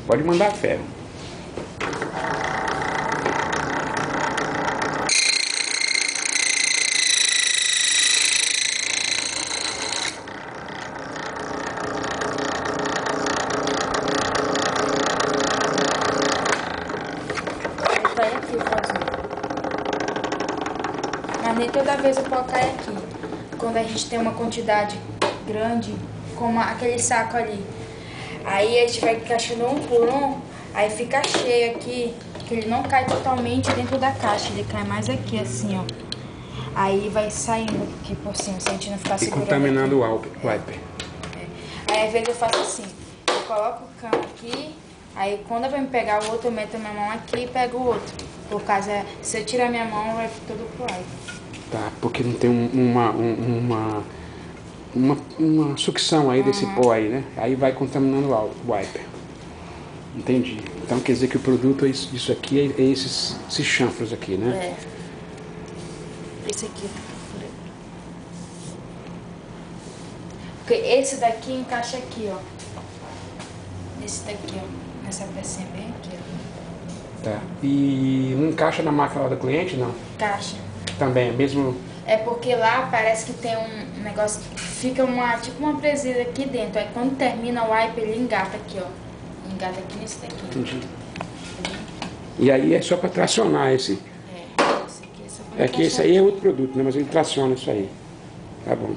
Pode mandar ferro. Vai aqui, mas nem toda vez o pó cai aqui. Quando a gente tem uma quantidade grande, como aquele saco ali, aí a gente vai encaixando um por um, aí fica cheio aqui, que ele não cai totalmente dentro da caixa, ele cai mais aqui assim, ó. Aí vai saindo aqui por cima, se a gente não ficar E segurando contaminando aqui. o wiper. Aí às vezes eu faço assim, eu coloco o cano aqui, aí quando eu vou me pegar o outro, eu meto a minha mão aqui e pego o outro. Por causa, se eu tirar minha mão, vai tudo pro wiper. Tá, porque não tem uma sucção aí desse pó aí, né? Aí vai contaminando o wiper. Entendi. Então quer dizer que o produto, isso aqui, é esses chanfros aqui, né? Esse aqui. Porque esse daqui encaixa aqui, ó. Esse daqui, ó. Nessa pecinha bem aqui, ó. Tá. E não encaixa na máquina lá do cliente, não? Encaixa. Também, é mesmo... É porque lá parece que tem um negócio, fica tipo uma presilha aqui dentro. Aí quando termina o wiper, ele engata aqui, ó. Engata aqui nesse daqui. Entendi. E aí é só para tracionar esse... Esse aqui é só pra É que esse aí é outro produto, né? Mas ele traciona isso aí. Tá bom.